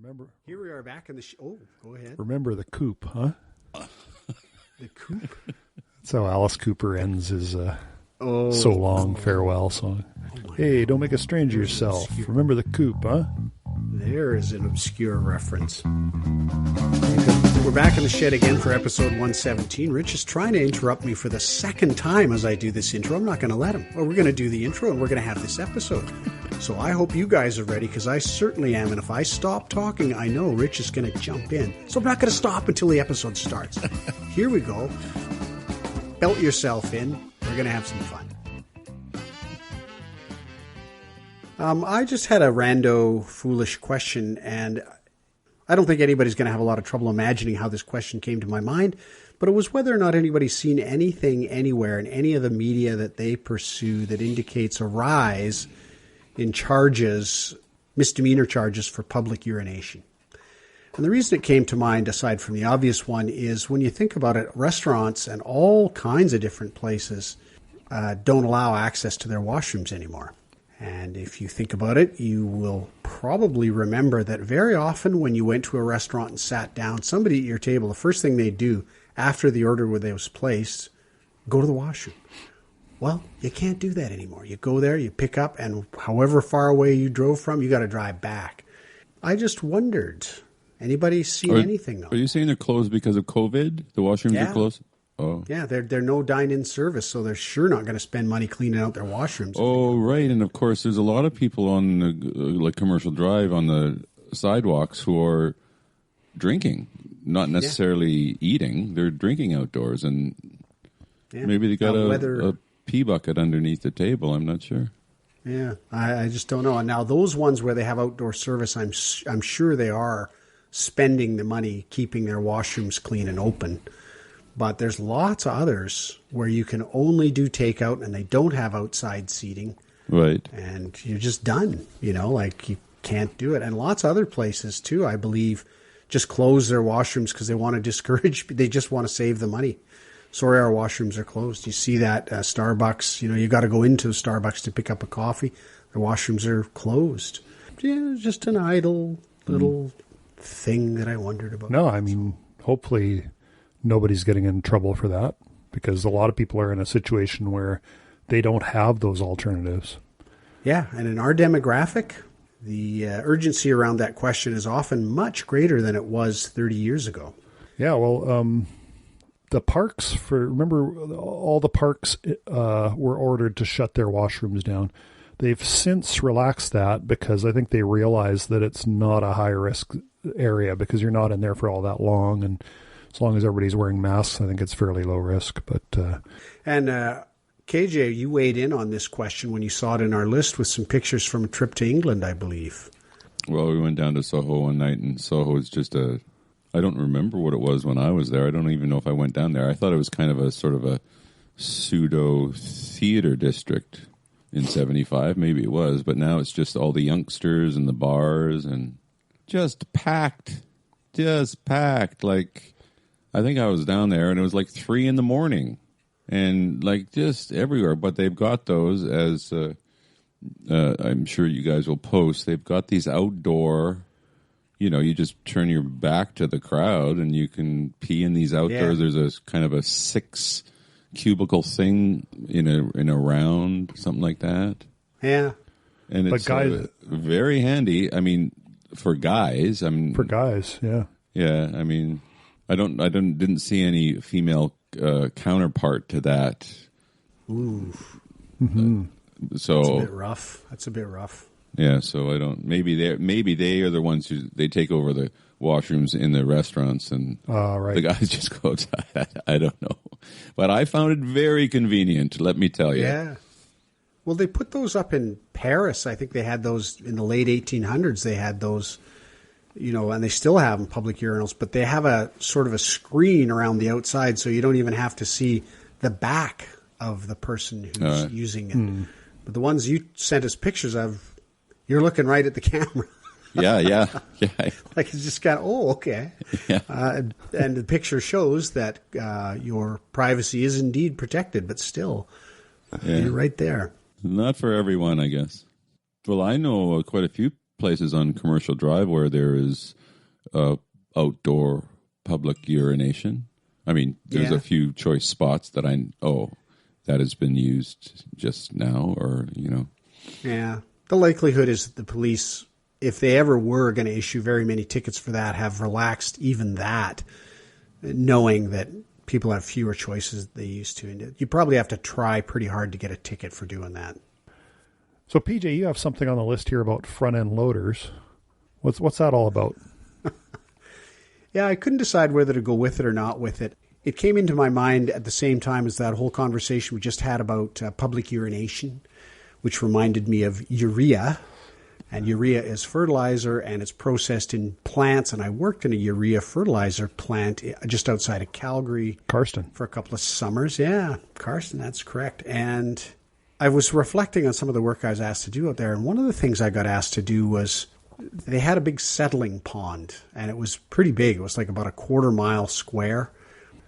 Remember, Here we are back in the oh, go ahead. remember the coop, huh? The coop. That's how Alice Cooper ends his So Long Farewell song. Hey, don't make a stranger yourself. Remember the coop, huh? There is an obscure reference. We're back in the shed again for episode 117. Rich is trying to interrupt me for the second time as I do this intro. I'm not going to let him. Well, we're going to do the intro and we're going to have this episode. So I hope you guys are ready, because I certainly am. And if I stop talking, I know Rich is going to jump in. So I'm not going to stop until the episode starts. Here we go. Belt yourself in. We're going to have some fun. I just had a rando, foolish question, and I don't think anybody's going to have a lot of trouble imagining how this question came to my mind, but it was whether or not anybody's seen anything anywhere in any of the media that they pursue that indicates a rise in charges, misdemeanor charges for public urination. And the reason it came to mind, aside from the obvious one, is when you think about it, restaurants and all kinds of different places don't allow access to their washrooms anymore. And if you think about it, you will probably remember that very often when you went to a restaurant and sat down, somebody at your table, the first thing they do after the order was placed, go to the washroom. Well, you can't do that anymore. You go there, you pick up, and however far away you drove from, you got to drive back. I just wondered, anybody see anything on Are you saying they're closed because of COVID? The washrooms are closed? Oh. Yeah, they're no dine-in service, so they're sure not going to spend money cleaning out their washrooms. Oh, right. And of course, there's a lot of people on the like Commercial Drive on the sidewalks who are drinking, not necessarily eating. They're drinking outdoors, and maybe they got a pee bucket underneath the table. I'm not sure. Yeah, I just don't know. And now those ones where they have outdoor service, I'm sure they are spending the money keeping their washrooms clean and open. But there's lots of others where you can only do takeout and they don't have outside seating. Right. And you're just done, like you can't do it. And lots of other places too, I believe, just close their washrooms because they want to discourage, they just want to save the money. Sorry, our washrooms are closed. You see that Starbucks, you got to go into Starbucks to pick up a coffee. The washrooms are closed. Yeah, just an idle little thing that I wondered about. No, I mean, hopefully nobody's getting in trouble for that, because a lot of people are in a situation where they don't have those alternatives. Yeah, and in our demographic, the urgency around that question is often much greater than it was 30 years ago. Yeah, well, the parks, remember all the parks were ordered to shut their washrooms down. They've since relaxed that because I think they realize that it's not a high-risk area because you're not in there for all that long, and as long as everybody's wearing masks, I think it's fairly low risk. But And KJ, you weighed in on this question when you saw it in our list with some pictures from a trip to England, I believe. Well, we went down to Soho one night, and Soho is just I don't remember what it was when I was there. I don't even know if I went down there. I thought it was kind of a sort of a pseudo theater district in 75. Maybe it was, but now it's just all the youngsters and the bars and just packed. Like, I think I was down there and it was like 3 a.m. and like just everywhere. But they've got those, as I'm sure you guys will post, they've got these outdoor, you just turn your back to the crowd and you can pee in these outdoors. Yeah. There's a kind of a 6 cubicle thing in a round, something like that. Yeah. And it's very handy. I mean, for guys. For guys, yeah. Yeah, I mean, I didn't see any female counterpart to that. Ooh. So That's a bit rough. Yeah, so I don't. Maybe they are the ones who they take over the washrooms in the restaurants, and the guys just go outside. I don't know, but I found it very convenient. Let me tell you. Yeah. Well, they put those up in Paris. I think they had those in the late 1800s. They had those, and they still have them, public urinals, but they have a sort of a screen around the outside, so you don't even have to see the back of the person who's using it. But the ones you sent us pictures of, you're looking right at the camera. Yeah. Like it's just got, okay. Yeah. And the picture shows that your privacy is indeed protected, but still, you're right there. Not for everyone, I guess. Well, I know quite a few places on Commercial Drive where there is outdoor public urination. I mean, there's a few choice spots that that has been used just now, or, Yeah. The likelihood is that the police, if they ever were going to issue very many tickets for that, have relaxed even that, knowing that people have fewer choices than they used to. And you probably have to try pretty hard to get a ticket for doing that. So, PJ, you have something on the list here about front-end loaders. What's that all about? Yeah, I couldn't decide whether to go with it or not with it. It came into my mind at the same time as that whole conversation we just had about public urination, which reminded me of urea. And urea is fertilizer, and it's processed in plants. And I worked in a urea fertilizer plant just outside of Calgary. Karsten. For a couple of summers. Yeah, Karsten, that's correct. And I was reflecting on some of the work I was asked to do out there. And one of the things I got asked to do was they had a big settling pond, and it was pretty big. It was like about a 1/4 mile square.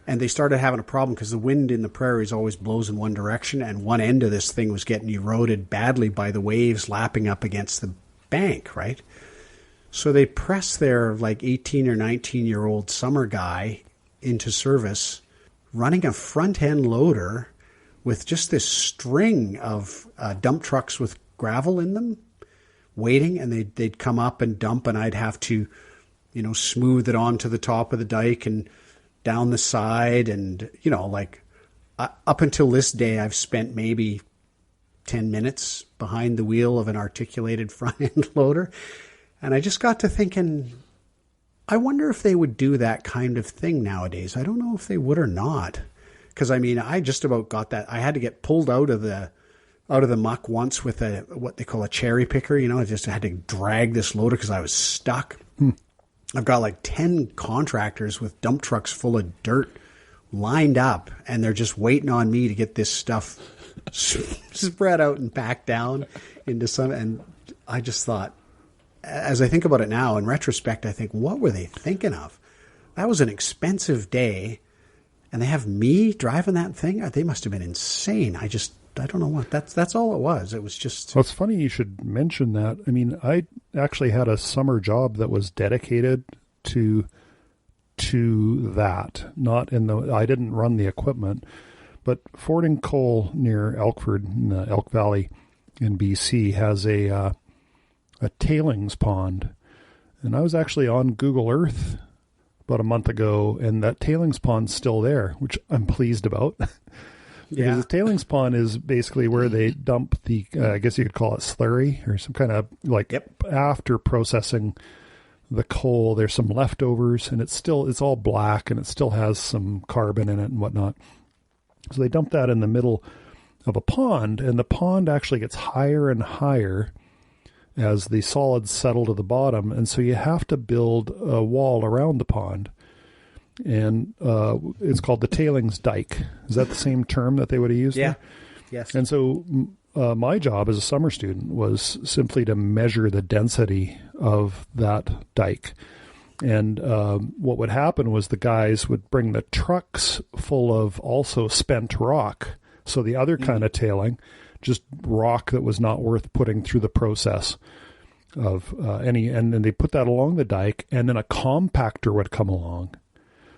And they started having a problem because the wind in the prairies always blows in one direction, and one end of this thing was getting eroded badly by the waves lapping up against the bank, right? So they pressed their like 18 or 19-year-old summer guy into service, running a front-end loader with just this string of dump trucks with gravel in them, waiting, and they'd come up and dump, and I'd have to, smooth it onto the top of the dike and down the side. And, up until this day, I've spent maybe 10 minutes behind the wheel of an articulated front-end loader. And I just got to thinking, I wonder if they would do that kind of thing nowadays. I don't know if they would or not. Because, I just about got that. I had to get pulled out of the muck once with what they call a cherry picker. I just had to drag this loader because I was stuck. I've got like 10 contractors with dump trucks full of dirt lined up, and they're just waiting on me to get this stuff spread out and packed down into some. And I just thought, as I think about it now, in retrospect, I think, what were they thinking of? That was an expensive day, and they have me driving that thing? They must have been insane. I don't know what. That's all it was. It was just... Well, it's funny you should mention that. I actually had a summer job that was dedicated to that. I didn't run the equipment, but Ford and Cole near Elkford in the Elk Valley in BC has a tailings pond. And I was actually on Google Earth about a month ago, and that tailings pond's still there, which I'm pleased about. Because the tailings pond is basically where they dump the, I guess you could call it slurry, or some kind of after processing the coal, there's some leftovers, and it's all black, and it still has some carbon in it and whatnot. So they dump that in the middle of a pond, and the pond actually gets higher and higher as the solids settle to the bottom. And so you have to build a wall around the pond. And it's called the tailings dike. Is that the same term that they would have used? Yeah. There? Yes. And so my job as a summer student was simply to measure the density of that dike. And what would happen was the guys would bring the trucks full of also spent rock. So the other kind of tailing, just rock that was not worth putting through the process of any. And then they put that along the dike, and then a compactor would come along.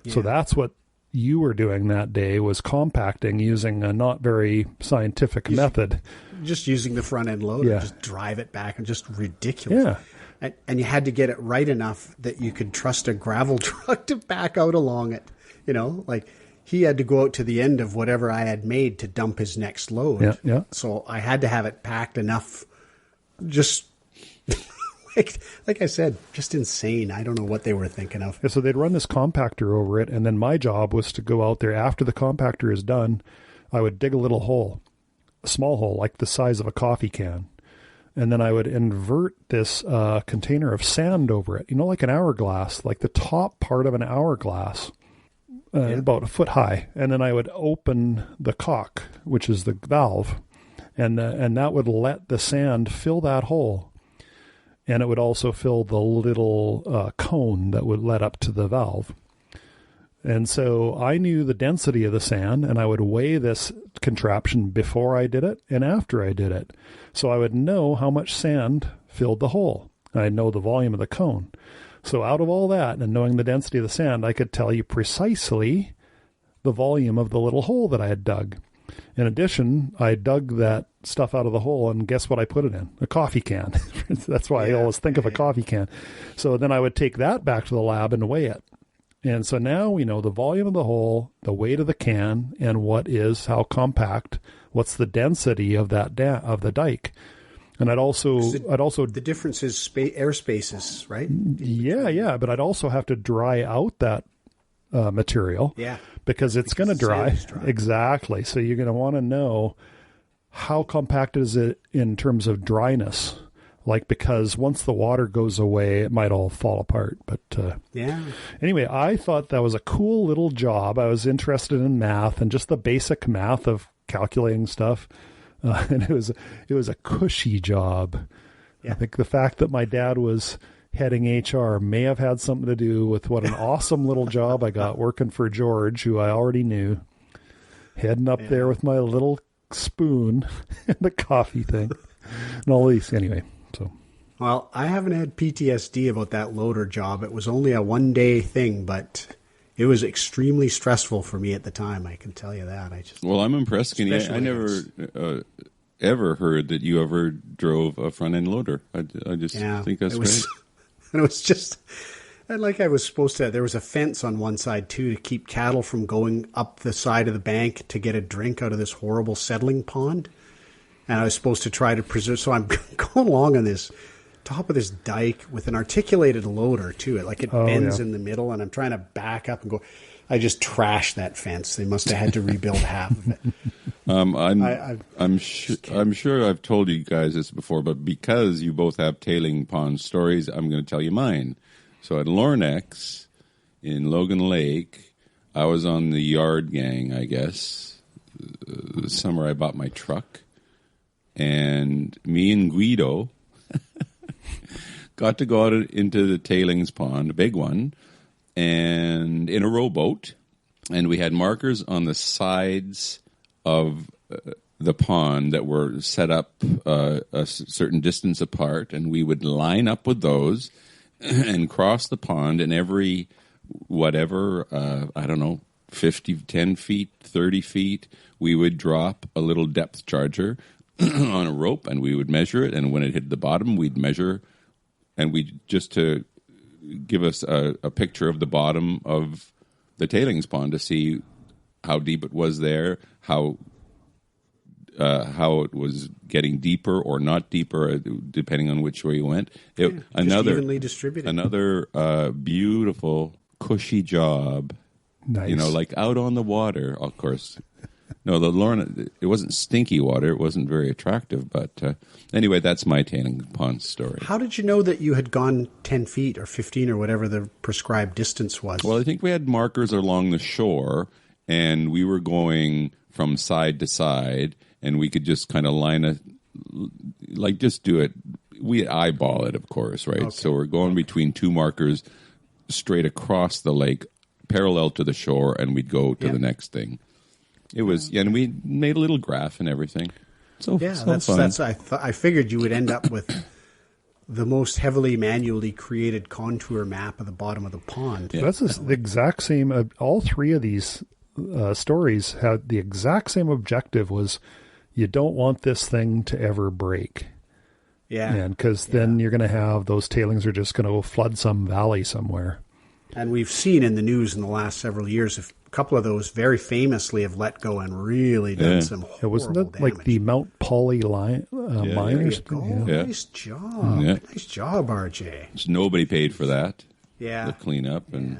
Yeah. So that's what you were doing that day, was compacting using a not very scientific method. Just using the front end loader, just drive it back, and just ridiculous. Yeah. And you had to get it right enough that you could trust a gravel truck to back out along it. He had to go out to the end of whatever I had made to dump his next load. Yeah, yeah. So I had to have it packed enough, just... Like I said, just insane. I don't know what they were thinking of. Yeah, so they'd run this compactor over it, and then my job was to go out there after the compactor is done. I would dig a little hole, a small hole, like the size of a coffee can, and then I would invert this container of sand over it, like an hourglass, like the top part of an hourglass, about a foot high. And then I would open the cock, which is the valve, and that would let the sand fill that hole. And it would also fill the little cone that would let up to the valve. And so I knew the density of the sand, and I would weigh this contraption before I did it and after I did it. So I would know how much sand filled the hole. And I know the volume of the cone. So out of all that and knowing the density of the sand, I could tell you precisely the volume of the little hole that I had dug. In addition, I dug that stuff out of the hole, and guess what I put it in? A coffee can. That's why I always think of a coffee can. So then I would take that back to the lab and weigh it. And so now we know the volume of the hole, the weight of the can, and how compact, what's the density of that of the dike. And I'd also the difference is air spaces, right? Yeah, but I'd also have to dry out that material. Yeah. Because it's going to dry. Exactly. So you're going to want to know how compact is it in terms of dryness. Because once the water goes away, it might all fall apart. But anyway, I thought that was a cool little job. I was interested in math and just the basic math of calculating stuff. And it was a cushy job. Yeah. I think the fact that my dad was heading HR may have had something to do with what an awesome little job I got working for George, who I already knew, heading up there with my little spoon and the coffee thing and all these. Anyway, so. Well, I haven't had PTSD about that loader job. It was only a one-day thing, but it was extremely stressful for me at the time. I can tell you that. Well, I'm impressed, Kenny. I never ever heard that you ever drove a front-end loader. I just think that's great. And it was just, like I was supposed to, there was a fence on one side too to keep cattle from going up the side of the bank to get a drink out of this horrible settling pond. And I was supposed to try to preserve, so I'm going along on this top of this dike with an articulated loader too. It bends in the middle, and I'm trying to back up and go. I just trashed that fence. They must have had to rebuild half of it. I'm sure I've told you guys this before, but because you both have tailing pond stories, I'm going to tell you mine. So at Lornex in Logan Lake, I was on the yard gang, I guess, the summer I bought my truck, and me and Guido got to go out into the tailings pond, a big one, and in a rowboat, and we had markers on the sides of the pond that were set up a certain distance apart, and we would line up with those and cross the pond, and every whatever, 10 feet, 30 feet, we would drop a little depth charger on a rope, and we would measure it, and when it hit the bottom, we'd measure, and just to give us a picture of the bottom of the tailings pond to see how deep it was there, how it was getting deeper or not deeper, depending on which way you went. Another evenly distributed. Another beautiful, cushy job. Nice. Like out on the water, of course. No, the Lorna, it wasn't stinky water. It wasn't very attractive. But anyway, that's my tailing pond story. How did you know that you had gone 10 feet or 15 or whatever the prescribed distance was? Well, I think we had markers along the shore, and we were going from side to side, and we could just kind of line it, just do it. We eyeball it, of course, right? Okay. So we're going between two markers straight across the lake, parallel to the shore, and we'd go to the next thing. It was, and we made a little graph and everything. So that's I figured you would end up with the most heavily manually created contour map of the bottom of the pond. Yeah. That's the exact same. All three of these stories had the exact same objective: was you don't want this thing to ever break. Yeah, and because then you're going to have those tailings are just going to flood some valley somewhere. And we've seen in the news in the last several years, a couple of those very famously have let go and really done some horrible wasn't it damage. Like the Mount Polly mine or something? Yeah. Nice job. Yeah. Nice job, RJ. So nobody paid for that. Yeah. The cleanup. And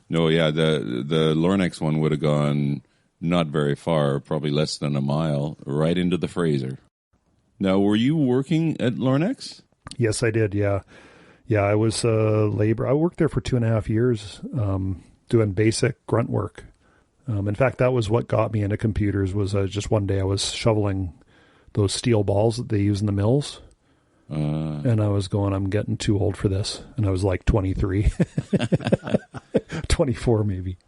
the Lornex one would have gone not very far, probably less than a mile, right into the Fraser. Now, were you working at Lornex? Yes, I did, yeah. Yeah, I was labor. I worked there for 2.5 years doing basic grunt work. In fact, that was what got me into computers was just one day I was shoveling those steel balls that they use in the mills. And I was going, I'm getting too old for this. And I was like 23, 24 maybe.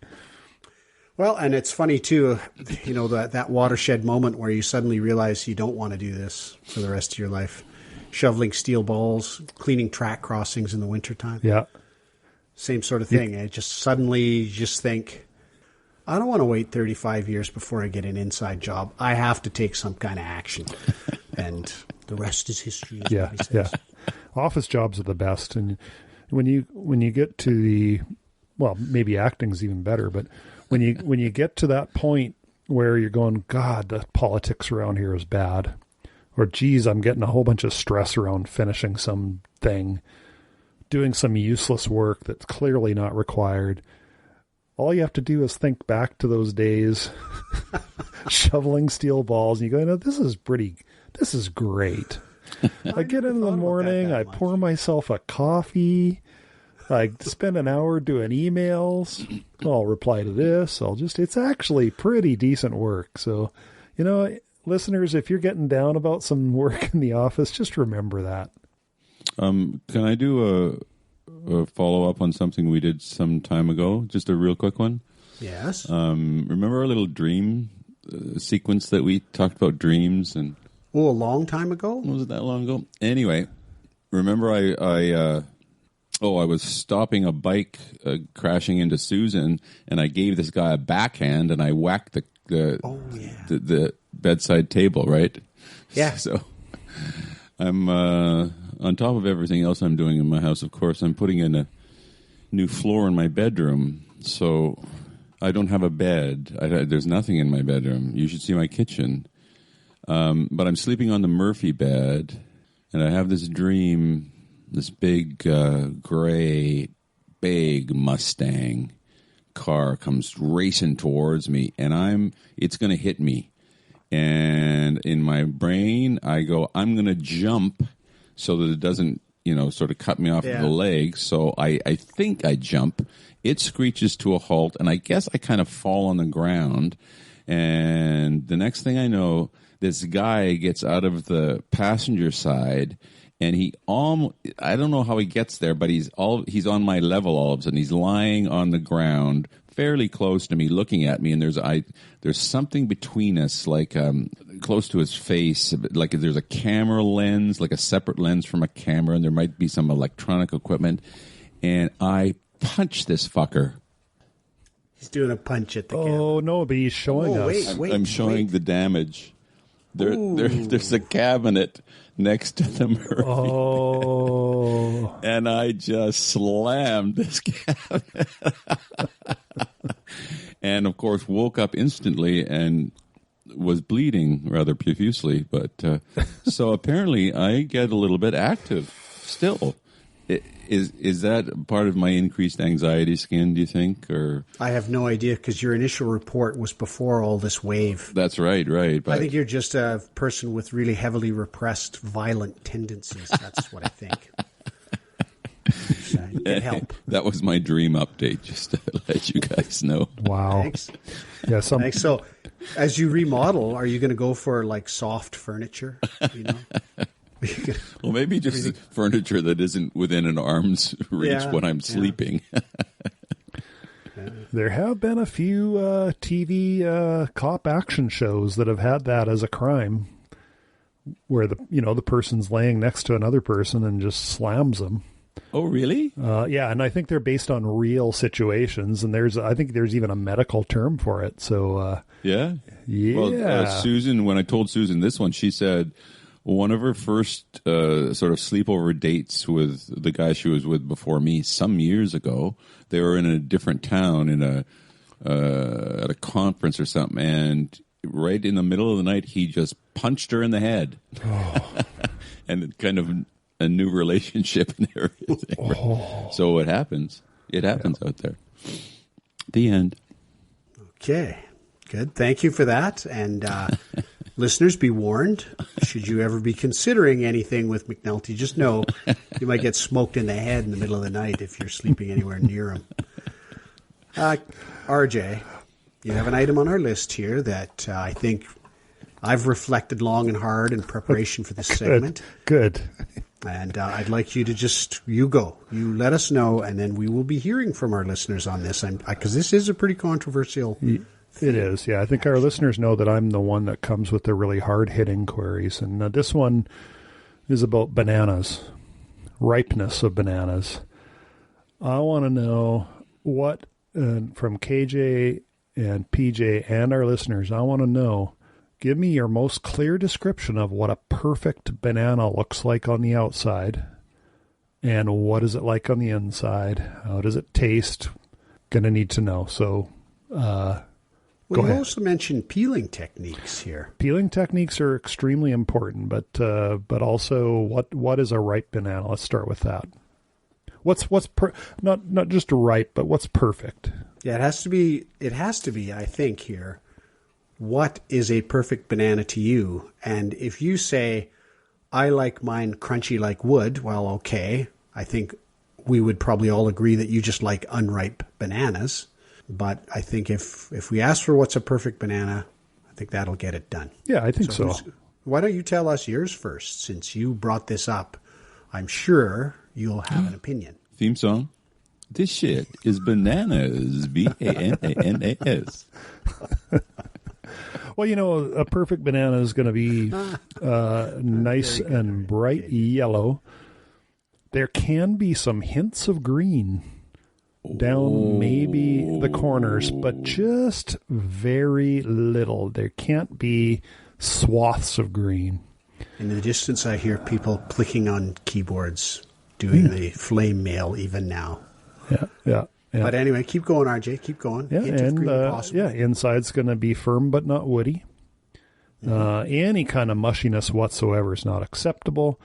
Well, and it's funny too, that watershed moment where you suddenly realize you don't want to do this for the rest of your life. shoveling steel balls, cleaning track crossings in the wintertime. Yeah. Same sort of thing. I just suddenly just think, I don't want to wait 35 years before I get an inside job. I have to take some kind of action. And the rest is history. Yeah, yeah. Office jobs are the best. And when you get to the, well, maybe acting's even better, but when you get to that point where you're going, God, the politics around here is bad. Or, geez, I'm getting a whole bunch of stress around finishing something, doing some useless work that's clearly not required. All you have to do is think back to those days, shoveling steel balls, and you go, no, this is great. I get in the morning, I pour myself a coffee, I spend an hour doing emails, I'll reply to this, it's actually pretty decent work. So, listeners, if you're getting down about some work in the office, just remember that. Can I do a follow-up on something we did some time ago? Just a real quick one. Yes. Remember our little dream sequence that we talked about dreams? And a long time ago? Was it that long ago? Anyway, remember I was stopping a bike crashing into Susan, and I gave this guy a backhand, and I whacked the bedside table, right? Yeah. So I'm on top of everything else I'm doing in my house, of course, I'm putting in a new floor in my bedroom. So I don't have a bed. There's nothing in my bedroom. You should see my kitchen. But I'm sleeping on the Murphy bed, and I have this dream, this big gray, big Mustang car comes racing towards me, and it's going to hit me. And in my brain, I go, I'm going to jump so that it doesn't, sort of cut me off of the leg. So I think I jump. It screeches to a halt, and I guess I kind of fall on the ground. And the next thing I know, this guy gets out of the passenger side, and I don't know how he gets there, but he's on my level all of a sudden. He's lying on the ground, fairly close to me, looking at me, and there's something between us, like close to his face, like there's a camera lens, like a separate lens from a camera, and there might be some electronic equipment, and I punch this fucker. He's doing a punch at the camera. Oh, no, but he's showing us. I'm showing the damage. There's a cabinet next to the Murphy. Oh. And I just slammed this cabinet. And, of course, woke up instantly and was bleeding rather profusely. But so apparently I get a little bit active still. Is that part of my increased anxiety skin, do you think? Or I have no idea, because your initial report was before all this wave. That's right. But I think you're just a person with really heavily repressed violent tendencies. That's what I think. You can help. That was my dream update, just to let you guys know. Wow. Thanks. Yeah, Thanks. So as you remodel, are you going to go for like soft furniture? Well, maybe just furniture that isn't within an arm's reach when I'm sleeping. There have been a few TV cop action shows that have had that as a crime, where the person's laying next to another person and just slams them. Oh, really? Yeah, and I think they're based on real situations, and I think there's even a medical term for it. So yeah. Well, Susan, when I told Susan this one, she said one of her first sort of sleepover dates with the guy she was with before me some years ago, they were in a different town at a conference or something, and right in the middle of the night, he just punched her in the head. Oh. And it kind of a new relationship and everything. Oh. So it happens. It happens out there. The end. Okay. Good. Thank you for that. And listeners, be warned. Should you ever be considering anything with McNulty, just know you might get smoked in the head in the middle of the night if you're sleeping anywhere near him. RJ, you have an item on our list here that I think I've reflected long and hard in preparation for this segment. Good. And I'd like you to you let us know, and then we will be hearing from our listeners on this, because this is a pretty controversial thing. It is, yeah. I think our listeners know that I'm the one that comes with the really hard-hitting queries, and this one is about bananas, ripeness of bananas. I want to know what, from KJ and PJ and our listeners, I want to know, give me your most clear description of what a perfect banana looks like on the outside. And what is it like on the inside? How does it taste? Gonna need to know. So, well, go you ahead. also mentioned peeling techniques here. Peeling techniques are extremely important, but also what is a ripe banana? Let's start with that. What's not just ripe, but what's perfect? Yeah, it has to be. I think here, what is a perfect banana to you? And if you say, I like mine crunchy like wood, well, okay. I think we would probably all agree that you just like unripe bananas. But I think if we ask for what's a perfect banana, I think that'll get it done. Yeah, I think so. Why don't you tell us yours first, since you brought this up? I'm sure you'll have an opinion. Theme song. This shit is bananas. BANANAS. Well, a perfect banana is going to be nice and bright yellow. There can be some hints of green down maybe the corners, but just very little. There can't be swaths of green. In the distance, I hear people clicking on keyboards, doing the flame mail even now. Yeah. But anyway, keep going, RJ. Keep going. Yeah, Hint of green possible. inside's going to be firm but not woody. Any kind of mushiness whatsoever is not acceptable.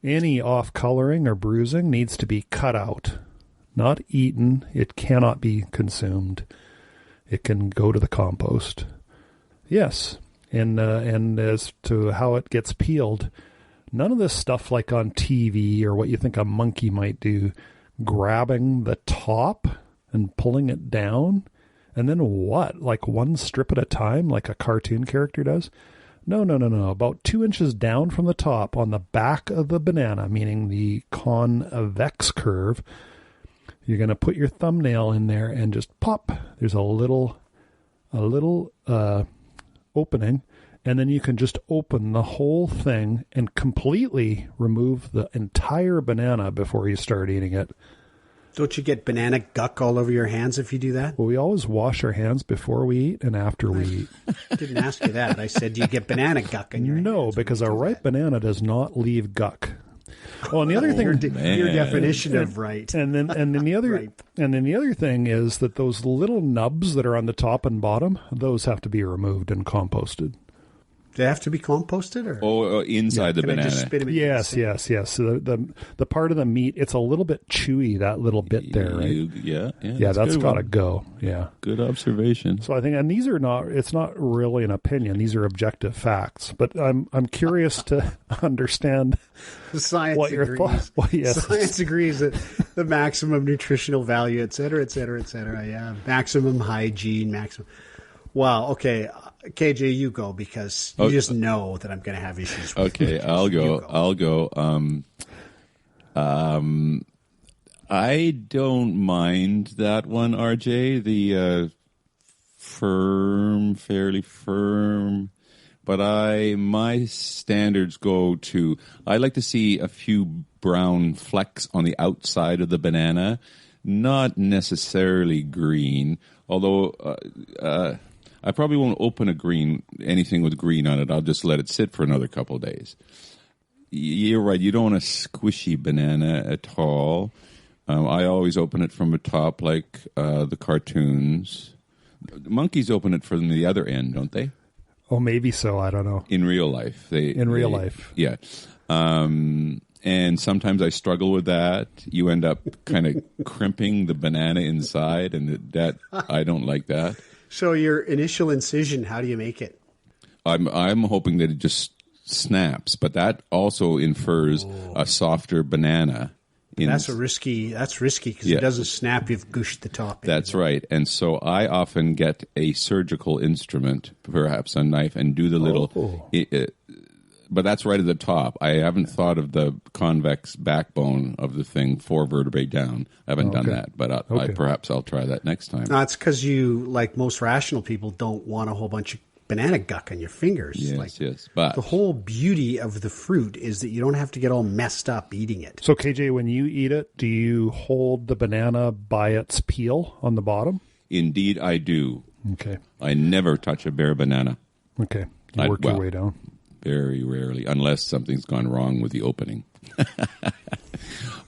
Any off-coloring or bruising needs to be cut out, not eaten. It cannot be consumed. It can go to the compost. Yes, and as to how it gets peeled, none of this stuff like on TV or what you think a monkey might do, grabbing the top and pulling it down, and then what? Like one strip at a time, like a cartoon character does? No. About 2 inches down from the top on the back of the banana, meaning the convex curve, you're going to put your thumbnail in there and just pop. There's a little opening, and then you can just open the whole thing and completely remove the entire banana before you start eating it. Don't you get banana guck all over your hands if you do that? Well, we always wash our hands before we eat and after we eat. I didn't ask you that. I said, do you get banana guck in your hands? No, because a ripe banana does not leave guck. Oh, and the other thing, your definition of right. And then the other Ripe. and then the other thing is that those little nubs that are on the top and bottom, those have to be removed and composted. Do they have to be composted? Or? Inside the Can banana. I just spit 'em in Yes. So the part of the meat, it's a little bit chewy, that little bit there, right? Yeah, that's got to go. Yeah. Good observation. So I think, and these are not, it's not really an opinion. These are objective facts, but I'm curious to understand Science what your agrees. thoughts. Well, yes. Science agrees that the maximum nutritional value, et cetera, et cetera, et cetera. Yeah. Maximum hygiene, maximum. Wow. Okay. KJ, you go, because you just know that I'm going to have issues with Okay, I'll go. I don't mind that one, RJ. The fairly firm, but my standards go to, I like to see a few brown flecks on the outside of the banana, not necessarily green, although I probably won't open anything with green on it. I'll just let it sit for another couple of days. You're right. You don't want a squishy banana at all. I always open it from the top like the cartoons. Monkeys open it from the other end, don't they? Oh, maybe so. I don't know. In real life. Life. Yeah. And sometimes I struggle with that. You end up kind of crimping the banana inside, and that I don't like that. So your initial incision, how do you make it? I'm hoping that it just snaps, but that also infers a softer banana. That's risky because it doesn't snap. You've gushed the top. That's right. And so I often get a surgical instrument, perhaps a knife, and do the little. But that's right at the top. I haven't thought of the convex backbone of the thing, 4 vertebrae down. I haven't done that, but perhaps I'll try that next time. No, it's because you, like most rational people, don't want a whole bunch of banana guck on your fingers. Yes. But the whole beauty of the fruit is that you don't have to get all messed up eating it. So, KJ, when you eat it, do you hold the banana by its peel on the bottom? indeed, I do. Okay. I never touch a bare banana. Okay. You work your way down. Very rarely, unless something's gone wrong with the opening.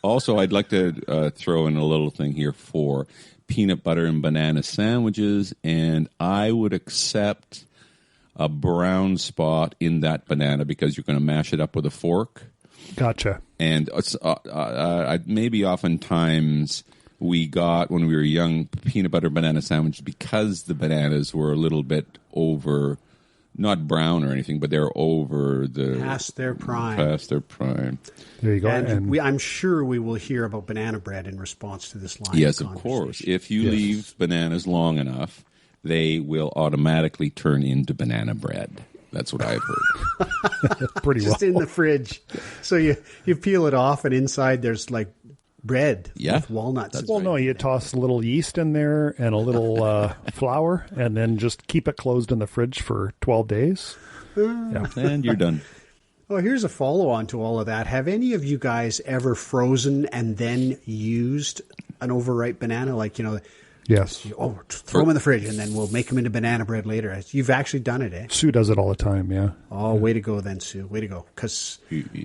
Also, I'd like to throw in a little thing here for peanut butter and banana sandwiches, and I would accept a brown spot in that banana because you're going to mash it up with a fork. Gotcha. And maybe oftentimes we got, when we were young, peanut butter banana sandwiches because the bananas were a little bit over, not brown or anything, but they're over the... Past their prime. There you go. And I'm sure we will hear about banana bread in response to this line. Yes, of course. If you leave bananas long enough, they will automatically turn into banana bread. That's what I've heard. Pretty Just in the fridge. So you peel it off, and inside there's like bread with walnuts. Well, no, you toss a little yeast in there and a little flour, and then just keep it closed in the fridge for 12 days. And you're done. Oh, here's a follow-on to all of that. Have any of you guys ever frozen and then used an overripe banana? Like, Yes. Throw them in the fridge, and then we'll make them into banana bread later. You've actually done it, eh? Sue does it all the time, yeah. Oh, way to go then, Sue. Way to go. Because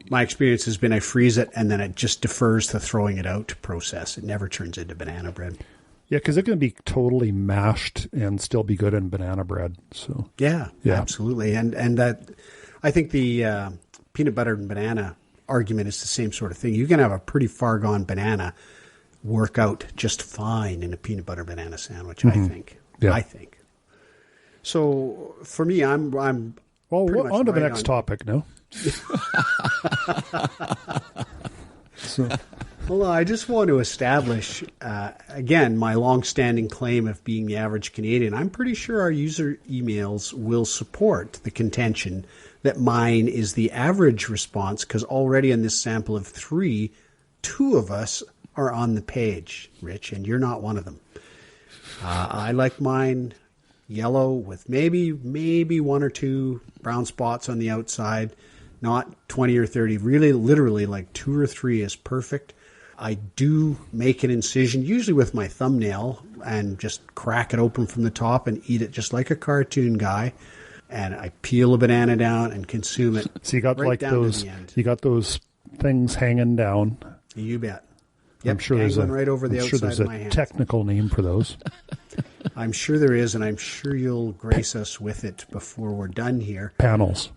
my experience has been I freeze it, and then it just defers the throwing it out process. It never turns into banana bread. Yeah, because it can be totally mashed and still be good in banana bread. So Yeah, absolutely. And that, I think the peanut butter and banana argument is the same sort of thing. You can have a pretty far gone banana work out just fine in a peanut butter banana sandwich, I think. Yeah. I think. So for me, I'm well, on to the next topic now. Well, I just want to establish, again, my long-standing claim of being the average Canadian. I'm pretty sure our user emails will support the contention that mine is the average response, because already in this sample of 3, 2 of us are on the page, Rich, and you're not one of them. I like mine yellow with maybe 1 or 2 brown spots on the outside, not 20 or 30. Really, literally, like 2 or 3 is perfect. I do make an incision, usually with my thumbnail, and just crack it open from the top and eat it just like a cartoon guy. And I peel a banana down and consume it. So you got right like down those, to the end. you got those things hanging down. You bet. Yep, I'm sure there's right over the outside of my hands. Technical name for those. I'm sure there is, and I'm sure you'll grace us with it before we're done here. Panels.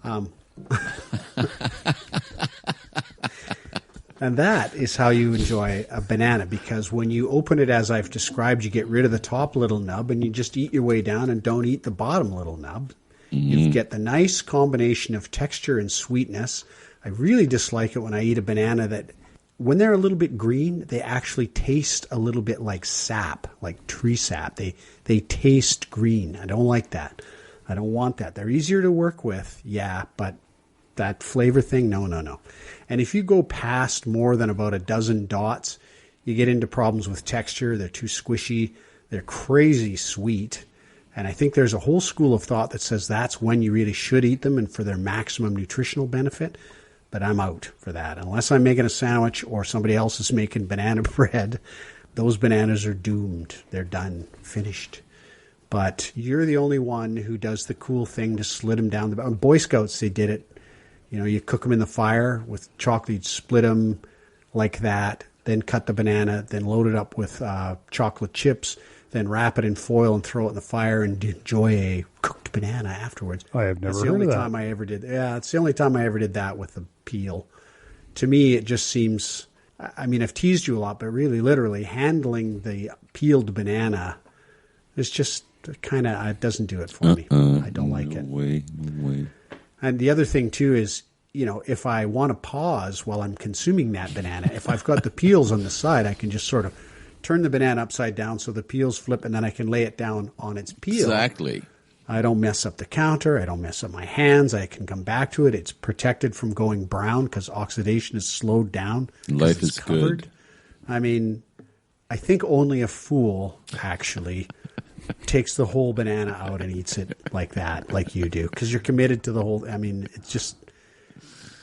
And that is how you enjoy a banana, because when you open it as I've described, you get rid of the top little nub and you just eat your way down and don't eat the bottom little nub. You get the nice combination of texture and sweetness. I really dislike it when I eat a banana that, when they're a little bit green, they actually taste a little bit like sap, like tree sap. They taste green. I don't like that. I don't want that. They're easier to work with, yeah, but that flavor thing, no. And if you go past more than about a dozen dots, you get into problems with texture. They're too squishy. They're crazy sweet. And I think there's a whole school of thought that says that's when you really should eat them and for their maximum nutritional benefit. But I'm out for that. Unless I'm making a sandwich or somebody else is making banana bread, those bananas are doomed. They're done, finished. But you're the only one who does the cool thing to slit them down. Boy Scouts, they did it. You cook them in the fire with chocolate, you'd split them like that, then cut the banana, then load it up with chocolate chips, then wrap it in foil and throw it in the fire and enjoy a cooked banana afterwards. I have never heard of that. That's the only time I ever did. Yeah, it's the only time I ever did that with the peel. To me, it just seems, I mean, I've teased you a lot, but really, literally, handling the peeled banana is just kind of, it doesn't do it for me. I don't like it. No way. And the other thing, too, is, if I want to pause while I'm consuming that banana, if I've got the peels on the side, I can just sort of turn the banana upside down so the peels flip, and then I can lay it down on its peel. Exactly. I don't mess up the counter. I don't mess up my hands. I can come back to it. It's protected from going brown because oxidation is slowed down. Life is covered. I mean, I think only a fool, actually, takes the whole banana out and eats it like that, like you do, because you're committed to the whole. I mean, it's just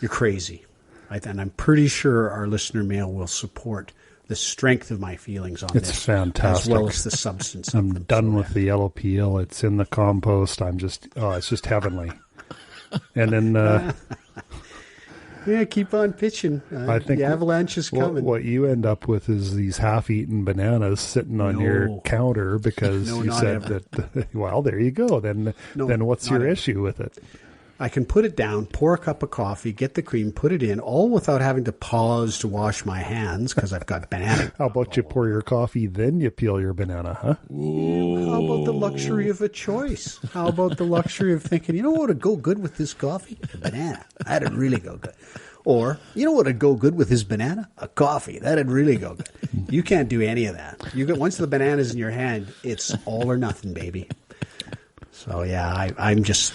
you're crazy, and I'm pretty sure our listener mail will support the strength of my feelings on this. It's fantastic, as well as the substance. I'm done with the yellow peel. It's in the compost. It's just heavenly. And then. Yeah, keep on pitching. I think the avalanche is coming. What you end up with is these half-eaten bananas sitting on your counter because you said that. Well, there you go. Then what's your issue with it? I can put it down, pour a cup of coffee, get the cream, put it in, all without having to pause to wash my hands because I've got banana. How about you pour your coffee, then you peel your banana, huh? Whoa. How about the luxury of a choice? How about the luxury of thinking, you know what would go good with this coffee? A banana. That'd really go good. Or, you know what would go good with this banana? A coffee. That'd really go good. You can't do any of that. Once the banana's in your hand, it's all or nothing, baby. So, yeah, I'm just...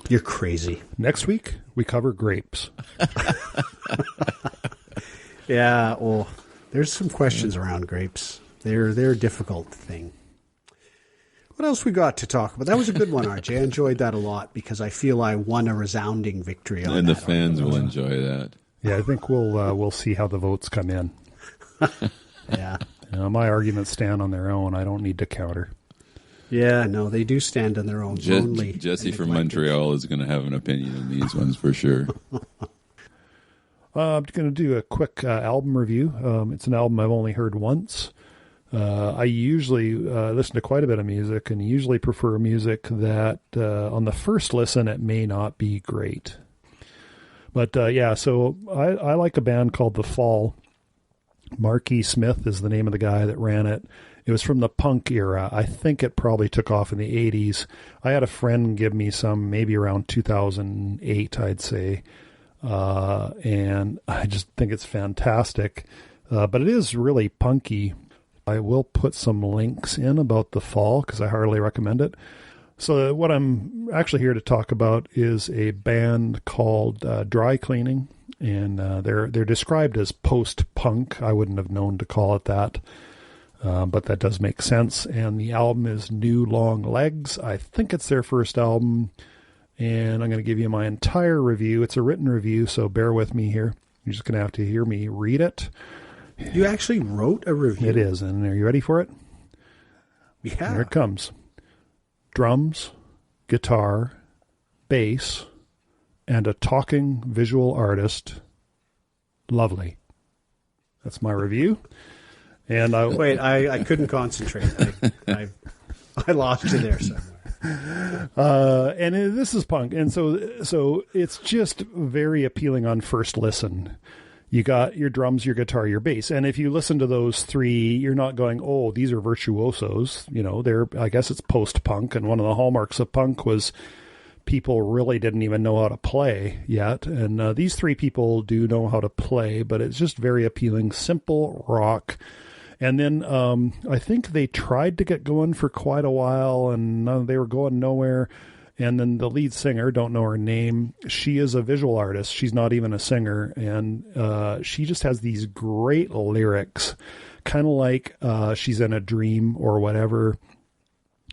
You're crazy. Next week, we cover grapes. Yeah, well, there's some questions around grapes. They're a difficult thing. What else we got to talk about? That was a good one, RJ. I enjoyed that a lot because I feel I won a resounding victory on that. And the fans will enjoy that. Yeah, I think we'll see how the votes come in. Yeah. My arguments stand on their own. I don't need to counter. Yeah, no, they do stand on their own. Jesse from Montreal is going to have an opinion on these ones for sure. I'm going to do a quick album review. It's an album I've only heard once. I usually listen to quite a bit of music and usually prefer music that on the first listen it may not be great. But so I like a band called The Fall. Marky Smith is the name of the guy that ran it. It was from the punk era. I think it probably took off in the 80s. I had a friend give me some maybe around 2008, I'd say. And I just think it's fantastic. But it is really punky. I will put some links in about The Fall because I highly recommend it. So what I'm actually here to talk about is a band called Dry Cleaning. And they're described as post-punk. I wouldn't have known to call it that. But that does make sense. And the album is New Long Legs. I think it's their first album. And I'm going to give you my entire review. It's a written review, so bear with me here. You're just going to have to hear me read it. You actually wrote a review? It is. And are you ready for it? Yeah. Here it comes. Drums, guitar, bass, and a talking visual artist. Lovely. That's my review. And I couldn't concentrate. I lost you there somewhere. And this is punk, and so it's just very appealing on first listen. You got your drums, your guitar, your bass, and if you listen to those three, you're not going, "Oh, these are virtuosos." I guess it's post-punk, and one of the hallmarks of punk was people really didn't even know how to play yet, and these three people do know how to play, but it's just very appealing, simple rock. And then I think they tried to get going for quite a while, and they were going nowhere. And then the lead singer, don't know her name, she is a visual artist. She's not even a singer, and she just has these great lyrics, kind of like she's in a dream or whatever,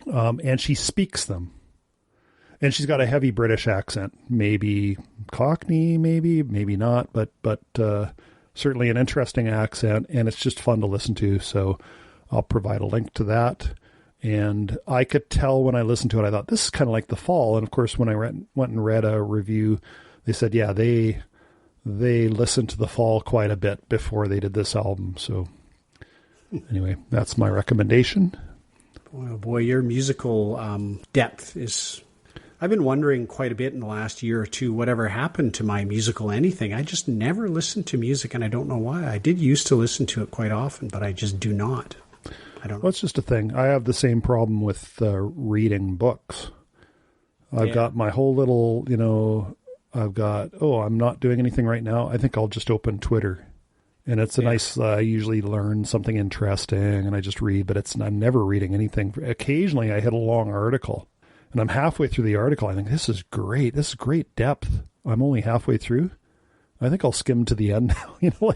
and she speaks them. And she's got a heavy British accent, maybe Cockney, maybe not, but certainly an interesting accent, and it's just fun to listen to. So I'll provide a link to that. And I could tell when I listened to it, I thought, this is kind of like The Fall. And of course, when I went and read a review, they said, yeah, they listened to The Fall quite a bit before they did this album. So anyway, that's my recommendation. Boy, your musical depth is... I've been wondering quite a bit in the last year or two, whatever happened to my musical anything. I just never listened to music, and I don't know why. I did used to listen to it quite often, but I just do not. I don't know. Well, it's just a thing. I have the same problem with reading books. I've got my whole little, I'm not doing anything right now. I think I'll just open Twitter. And it's a nice, I usually learn something interesting, and I just read, but I'm never reading anything. Occasionally, I hit a long article. And I'm halfway through the article. I think, this is great. This is great depth. I'm only halfway through. I think I'll skim to the end now,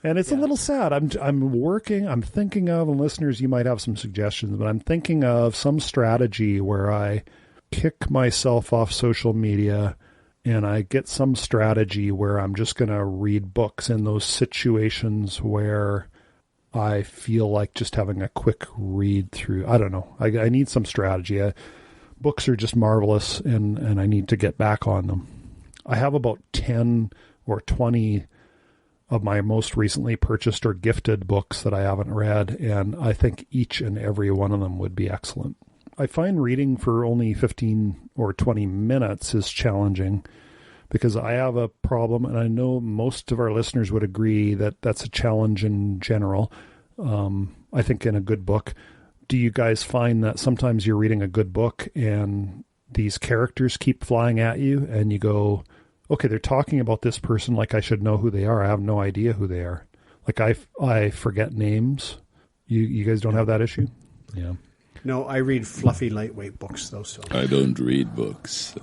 and it's a little sad. I'm thinking of, and listeners, you might have some suggestions, but I'm thinking of some strategy where I kick myself off social media and I get some strategy where I'm just going to read books in those situations where I feel like just having a quick read through. I don't know. I need some strategy. Books are just marvelous, and I need to get back on them. I have about 10 or 20 of my most recently purchased or gifted books that I haven't read, and I think each and every one of them would be excellent. I find reading for only 15 or 20 minutes is challenging because I have a problem, and I know most of our listeners would agree that that's a challenge in general. I think in a good book, do you guys find that sometimes you're reading a good book and these characters keep flying at you and you go, okay, they're talking about this person like I should know who they are. I have no idea who they are. Like I forget names. You guys don't have that issue? Yeah. No, I read fluffy, lightweight books, though. So I don't read books. So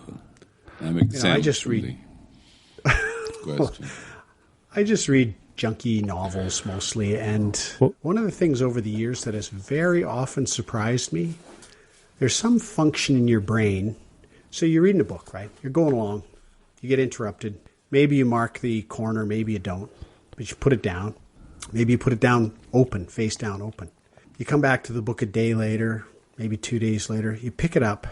I'm exempt. I just read. Question. I just read junky novels mostly, and one of the things over the years that has very often surprised me, there's some function in your brain. So you're reading a book, right? You're going along. You get interrupted. Maybe you mark the corner, maybe you don't, but you put it down. Maybe you put it down open, face down open. You come back to the book a day later, maybe 2 days later, you pick it up,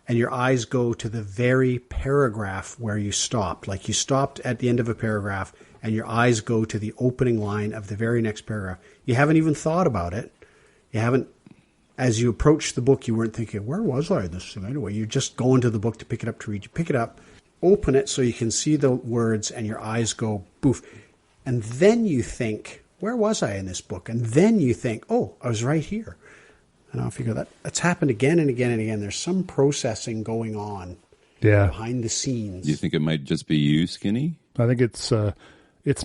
and your eyes go to the very paragraph where you stopped. Like you stopped at the end of a paragraph, and your eyes go to the opening line of the very next paragraph. You haven't even thought about it. You haven't, as you approach the book, you weren't thinking, where was I this thing anyway? You just go into the book to pick it up to read. You pick it up, open it so you can see the words, and your eyes go boof. And then you think, where was I in this book? And then you think, oh, I was right here. And I'll figure that's happened again and again and again. There's some processing going on behind the scenes. Do you think it might just be you, Skinny? I think it's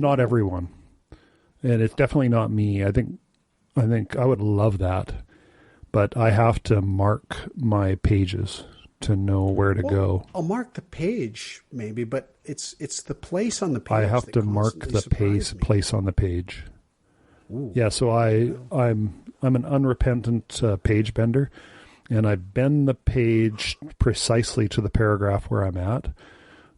not everyone. And it's definitely not me. I think I would love that. But I have to mark my pages to know where to go. I'll mark the page maybe, but it's the place on the page. I have to mark the place on the page. Ooh. Yeah, so I'm an unrepentant page bender, and I bend the page precisely to the paragraph where I'm at,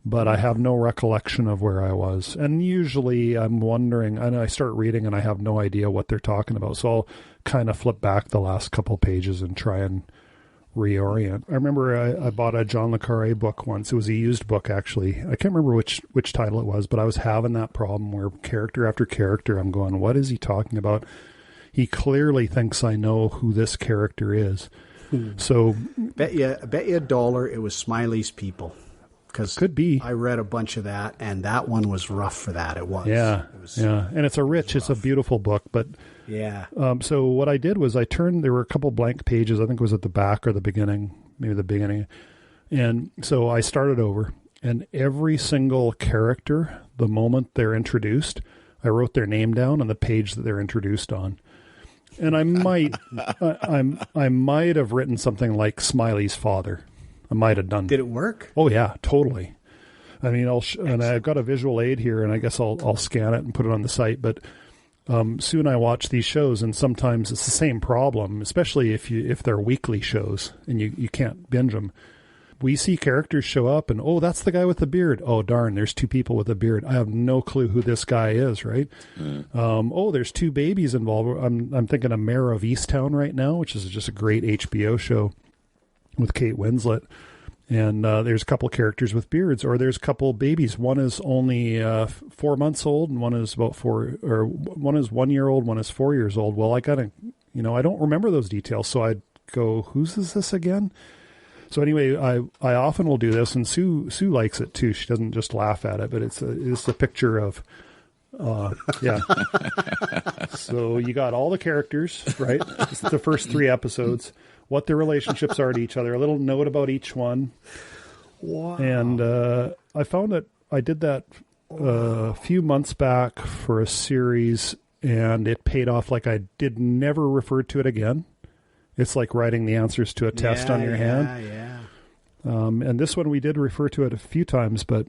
but I have no recollection of where I was. And usually I'm wondering, and I start reading and I have no idea what they're talking about. So I'll kind of flip back the last couple pages and try and reorient. I remember I bought a John le Carré book once. It was a used book, actually. I can't remember which title it was, but I was having that problem where character after character, I'm going, what is he talking about? He clearly thinks I know who this character is. So bet you $1 it was Smiley's People. Because could be. I read a bunch of that, and that one was rough for that. It was. Yeah, and it's a beautiful book, but yeah. So what I did was there were a couple blank pages. I think it was at the back or the beginning, maybe the beginning. And so I started over, and every single character, the moment they're introduced, I wrote their name down on the page that they're introduced on. And I might have written something like Smiley's father. I might have done. Did it work? Oh yeah, totally. I mean, and I've got a visual aid here, and I guess I'll scan it and put it on the site. But Sue and I watch these shows, and sometimes it's the same problem, especially if they're weekly shows and you can't binge them. We see characters show up, and that's the guy with the beard. Oh darn, there's two people with a beard. I have no clue who this guy is, right? There's two babies involved. I'm thinking of Mayor of Easttown right now, which is just a great HBO show with Kate Winslet, and there's a couple characters with beards, or there's a couple babies. One is only 4 months old, and one is about 1 year old, one is 4 years old. Well, I gotta, I don't remember those details, so I'd go, whose is this again? So anyway, I often will do this, and Sue likes it too. She doesn't just laugh at it, but it's a picture of, yeah. So you got all the characters, right? It's the first 3 episodes. What their relationships are to each other, a little note about each one. Wow. And I found that I did that a few months back for a series, and it paid off. Like I never referred to it again. It's like writing the answers to a test on your hand. Yeah. And this one we did refer to it a few times, but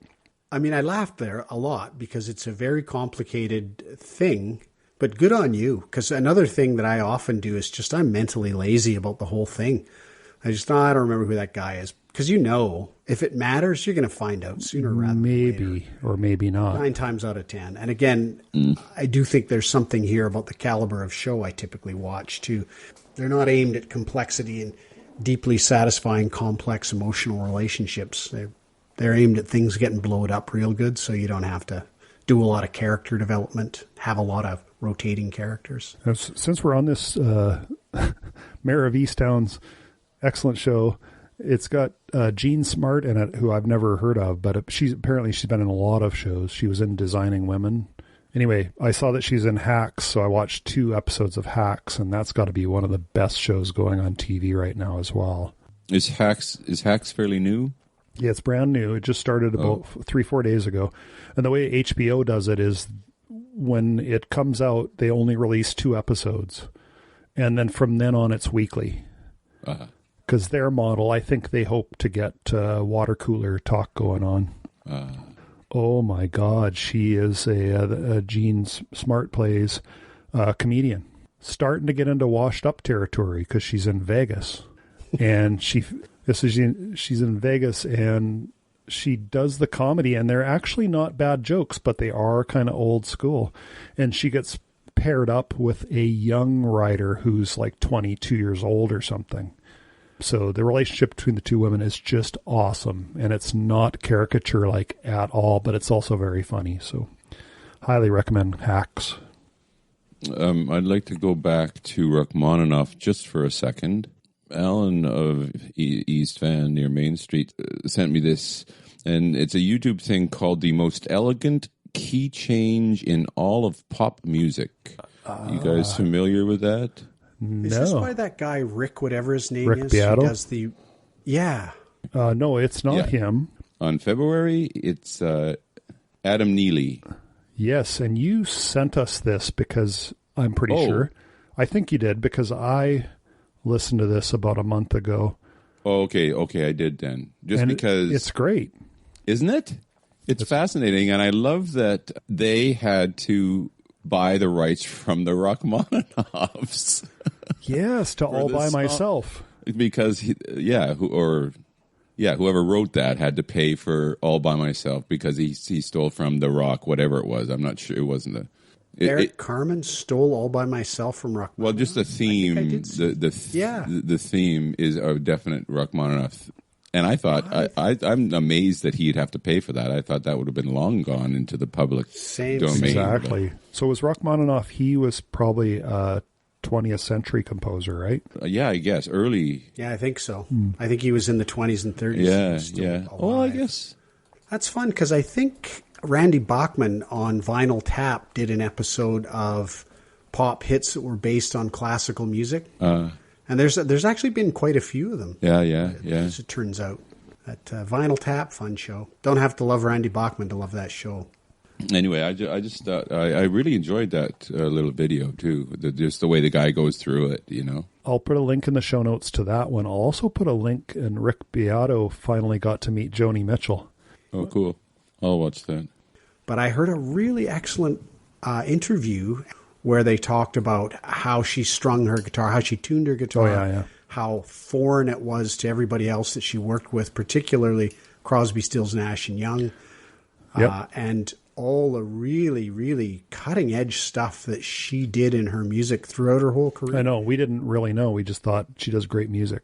I mean, I laughed there a lot because it's a very complicated thing, but good on you. Because another thing that I often do is just I'm mentally lazy about the whole thing. I don't remember who that guy is. Because if it matters, you're going to find out sooner rather than later. Maybe or maybe not. 9 times out of 10. And again, I do think there's something here about the caliber of show I typically watch too. They're not aimed at complexity and deeply satisfying complex emotional relationships. They're aimed at things getting blown up real good, so you don't have to do a lot of character development, have a lot of rotating characters. Since we're on this Mayor of Easttown's excellent show, it's got Jean Smart in it, who I've never heard of, but she's been in a lot of shows. She was in Designing Women. Anyway, I saw that she's in Hacks, so I watched 2 episodes of Hacks, and that's got to be one of the best shows going on TV right now as well. Is Hacks fairly new? Yeah, it's brand new. It just started about 3-4 days ago. And the way HBO does it is when it comes out, they only release 2 episodes. And then from then on, it's weekly. Because their model, I think they hope to get water cooler talk going on. Oh, my God. She is a Jean Smart plays comedian. Starting to get into washed up territory because she's in Vegas. And she's in Vegas, and she does the comedy, and they're actually not bad jokes, but they are kind of old school. And she gets paired up with a young writer who's like 22 years old or something. So the relationship between the 2 women is just awesome, and it's not caricature-like at all, but it's also very funny. So highly recommend Hacks. I'd like to go back to Rachmaninoff just for a second. Alan of East Van near Main Street sent me this, and it's a YouTube thing called The Most Elegant Key Change in All of Pop Music. You guys familiar with that? No. Is this by that guy, Rick, whatever his name Rick is? Beato? Who does the... Yeah. No, it's not him. On February, it's Adam Neely. Yes, and you sent us this because I'm pretty sure. I think you did, because I listened to this about a month ago. Okay, I did then. Because it's great. Isn't it? It's fascinating, and I love that they had to buy the rights from the Rachmaninoffs. Yes, to All By Myself. Because whoever wrote that had to pay for All By Myself because he stole from the Rock, whatever it was. I'm not sure. It wasn't Eric Carmen stole All By Myself from Rachmaninoff. Well, just the theme. The theme is a definite Rachmaninoff. And I thought, I'm amazed that he'd have to pay for that. I thought that would have been long gone into the public domain. Exactly. So was Rachmaninoff, he was probably a 20th century composer, right? Yeah, I guess. Early. Yeah, I think so. I think he was in the 20s and 30s. Yeah. Well, I guess. That's fun, because I think Randy Bachman on Vinyl Tap did an episode of pop hits that were based on classical music. And there's actually been quite a few of them. Yeah. As it turns out. That Vinyl Tap, fun show. Don't have to love Randy Bachman to love that show. Anyway, I just thought I really enjoyed that little video too. Just the way the guy goes through it, you know. I'll put a link in the show notes to that one. I'll also put a link, and Rick Beato finally got to meet Joni Mitchell. Oh, cool. I'll watch that. But I heard a really excellent interview where they talked about how she strung her guitar, how she tuned her guitar, how foreign it was to everybody else that she worked with, particularly Crosby, Stills, Nash and Young, and all the really, really cutting-edge stuff that she did in her music throughout her whole career. I know. We didn't really know. We just thought she does great music.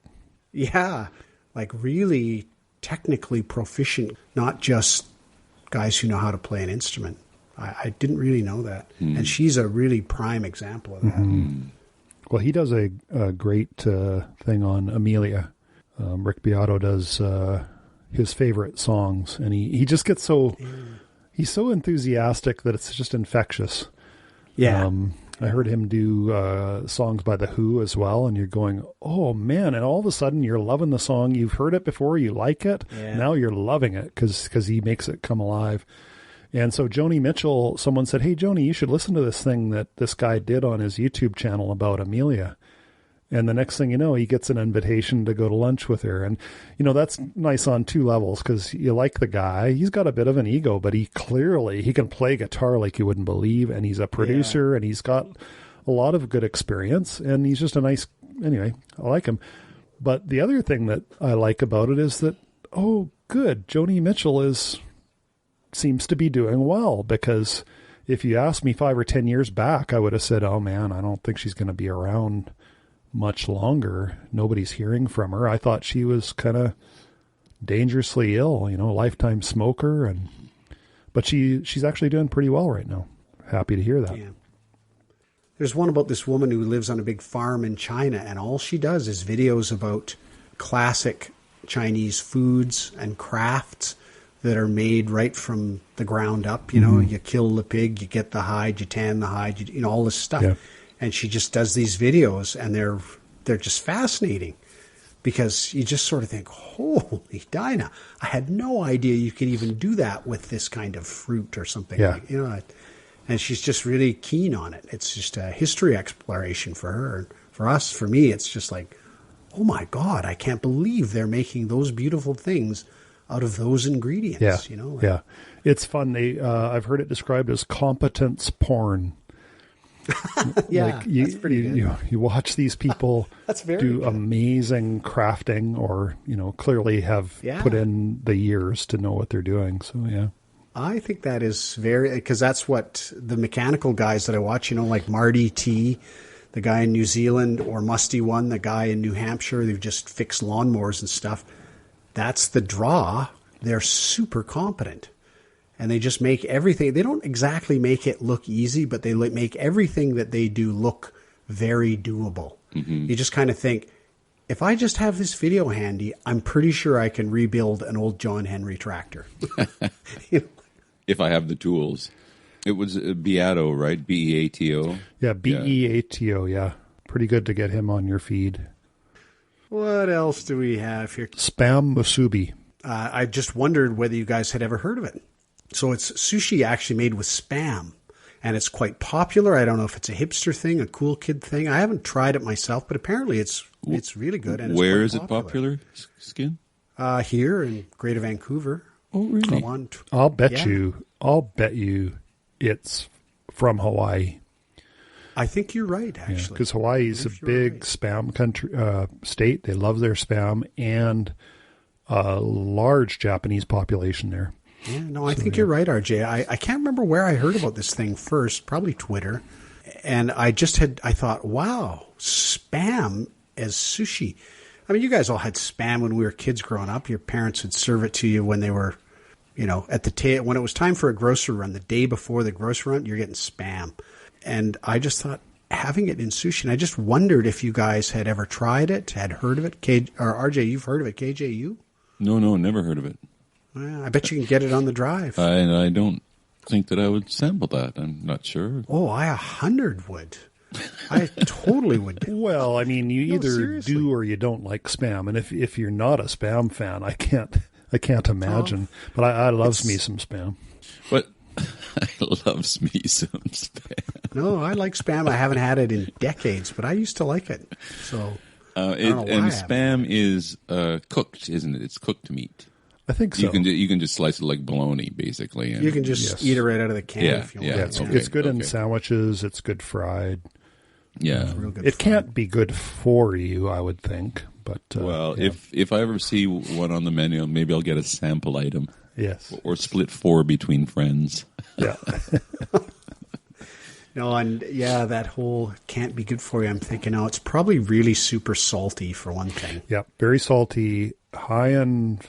Yeah, like really technically proficient, not just guys who know how to play an instrument. I didn't really know that. And she's a really prime example of that. Mm-hmm. Well, he does a great thing on Amelia. Rick Beato does his favorite songs, and he just gets so... He's so enthusiastic that it's just infectious. Yeah. I heard him do songs by The Who as well, and you're going, oh, man, and all of a sudden you're loving the song. You've heard it before, you like it. Yeah. Now you're loving it because he makes it come alive. And so Joni Mitchell, someone said, hey, Joni, you should listen to this thing that this guy did on his YouTube channel about Amelia. And the next thing you know, he gets an invitation to go to lunch with her. And, that's nice on two levels because you like the guy. He's got a bit of an ego, but he can play guitar like you wouldn't believe. And he's a producer and he's got a lot of good experience. And he's just anyway, I like him. But the other thing that I like about it is that, good, Joni Mitchell seems to be doing well, because if you asked me 5 or 10 years back, I would have said, oh man, I don't think she's going to be around much longer. Nobody's hearing from her. I thought she was kind of dangerously ill, lifetime smoker, but she's actually doing pretty well right now. Happy to hear that. Yeah. There's one about this woman who lives on a big farm in China, and all she does is videos about classic Chinese foods and crafts that are made right from the ground up. You kill the pig, you get the hide, you tan the hide, all this stuff. Yeah. And she just does these videos, and they're just fascinating, because you just sort of think, holy Dinah, I had no idea you could even do that with this kind of fruit or something. Yeah. And she's just really keen on it. It's just a history exploration for her. And for us, for me, it's just like, oh my God, I can't believe they're making those beautiful things out of those ingredients. Yeah. Yeah. It's fun. I've heard it described as competence porn. Yeah, that's pretty good. You watch these people do good. Amazing crafting, or, clearly have put in the years to know what they're doing. So, yeah. I think that is because that's what the mechanical guys that I watch, like Marty T, the guy in New Zealand, or Musty One, the guy in New Hampshire, they've just fixed lawnmowers and stuff. That's the draw. They're super competent. And they just make everything. They don't exactly make it look easy, but they make everything that they do look very doable. Mm-hmm. You just kind of think, if I just have this video handy, I'm pretty sure I can rebuild an old John Henry tractor. If I have the tools. It was Beato, right? Beato. Yeah, Beato, yeah. Pretty good to get him on your feed. What else do we have here? Spam musubi. I just wondered whether you guys had ever heard of it. So it's sushi actually made with Spam, and it's quite popular. I don't know if it's a hipster thing, a cool kid thing. I haven't tried it myself, but apparently it's really good. And where is it popular, Skin? Here in Greater Vancouver. Oh, really? I'll bet you it's from Hawaii. I think you're right, actually. Because Hawaii's a big spam country state. They love their spam, and a large Japanese population there. Yeah, no, I think you're right, RJ. I can't remember where I heard about this thing first, probably Twitter. And I thought, wow, Spam as sushi. I mean, you guys all had Spam when we were kids growing up. Your parents would serve it to you when they were, at the when it was time for a grocery run, the day before the grocery run, you're getting Spam. And I just thought, having it in sushi, and I just wondered if you guys had ever tried it, had heard of it. Or RJ, you've heard of it. KJ, you? No, never heard of it. Well, I bet you can get it on the drive. I don't think that I would sample that. I'm not sure. Oh, I 100 would. I totally would. Well, I mean, you either seriously. do or you don't like Spam, and if you're not a Spam fan, I can't imagine. But I loves me some Spam. But I loves me some Spam. No, I like Spam. I haven't had it in decades, but I used to like it. So, and Spam is cooked, isn't it? It's cooked meat. I think so. You can just slice it like bologna, basically. And you can just eat it right out of the can if you want. Yeah, it's good in sandwiches. It's good fried. Yeah, it's real good. It can't be good for you, I would think. But if I ever see one on the menu, maybe I'll get a sample item. Yes, or split 4 between friends. Yeah. No, and that whole can't be good for you. I'm thinking, it's probably really super salty for one thing. Yeah, very salty, high in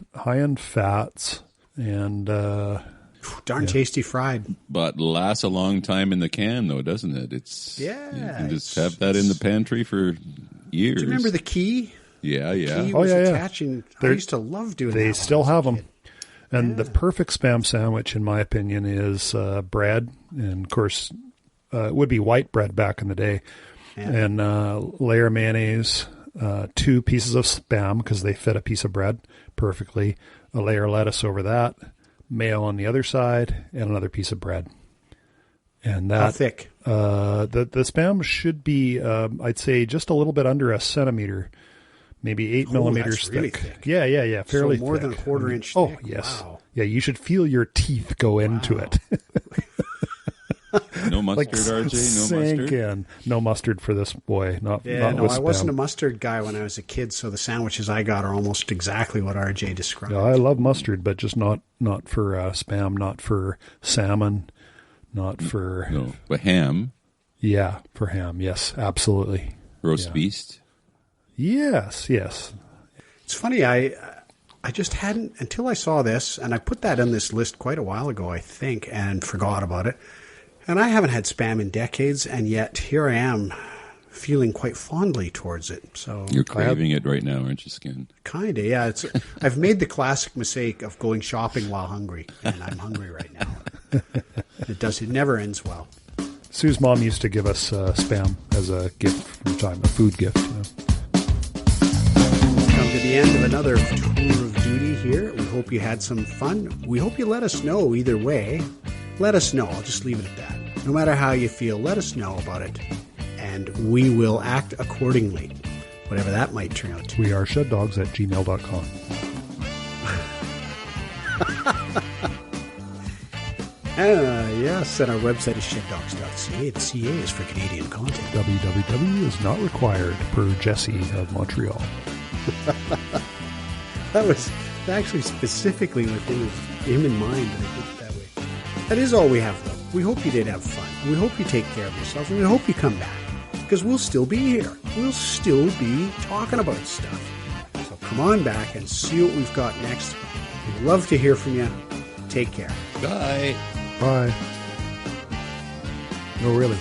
fats, and darn tasty fried. But lasts a long time in the can, though, doesn't it? You can just have that in the pantry for years. Do you remember the key? Yeah. Key was attaching. I used to love doing that. They still have them. And the perfect Spam sandwich, in my opinion, is bread, and of course. It would be white bread back in the day, and layer mayonnaise, 2 pieces of Spam because they fit a piece of bread perfectly, a layer of lettuce over that, mayo on the other side, and another piece of bread. And How that thick? the Spam should be, I'd say, just a little bit under a centimeter, maybe 8 millimeters that's really thick. thick. Yeah, fairly So more thick. than a quarter-inch Oh, thick? yes. Wow. Yeah, you should feel your teeth go into it. No mustard, RJ? No sink mustard? in. No mustard for this boy. Not No, with I Spam. wasn't a mustard guy when I was a kid, so the sandwiches I got are almost exactly what RJ described. No, I love mustard, but just not for Spam, not for salmon, not for... No, but ham, Yeah, for ham. Yes, absolutely. roast beast. Yes. It's funny, I just hadn't, until I saw this, and I put that on this list quite a while ago, I think, and forgot about it. And I haven't had Spam in decades, and yet here I am feeling quite fondly towards it. So You're craving it right now, aren't you, Skin? kind of, yeah. I've made the classic mistake of going shopping while hungry, and I'm hungry right now. It never ends well. Sue's mom used to give us Spam as a gift from time, a food gift. Come to the end of another tour of duty here. We hope you had some fun. We hope you let us know either way. Let us know. I'll just leave it at that. No matter how you feel, let us know about it. And we will act accordingly, whatever that might turn out to. We are sheddogs@gmail.com. Yes, and our website is sheddogs.ca. The CA is for Canadian content. www is not required per Jesse of Montreal. That was actually specifically with him in mind that I did it that way. That is all we have, though. We hope you did have fun. We hope you take care of yourself, and we hope you come back. Because we'll still be here. We'll still be talking about stuff. So come on back and see what we've got next. We'd love to hear from you. Take care. Bye. Bye. No, really.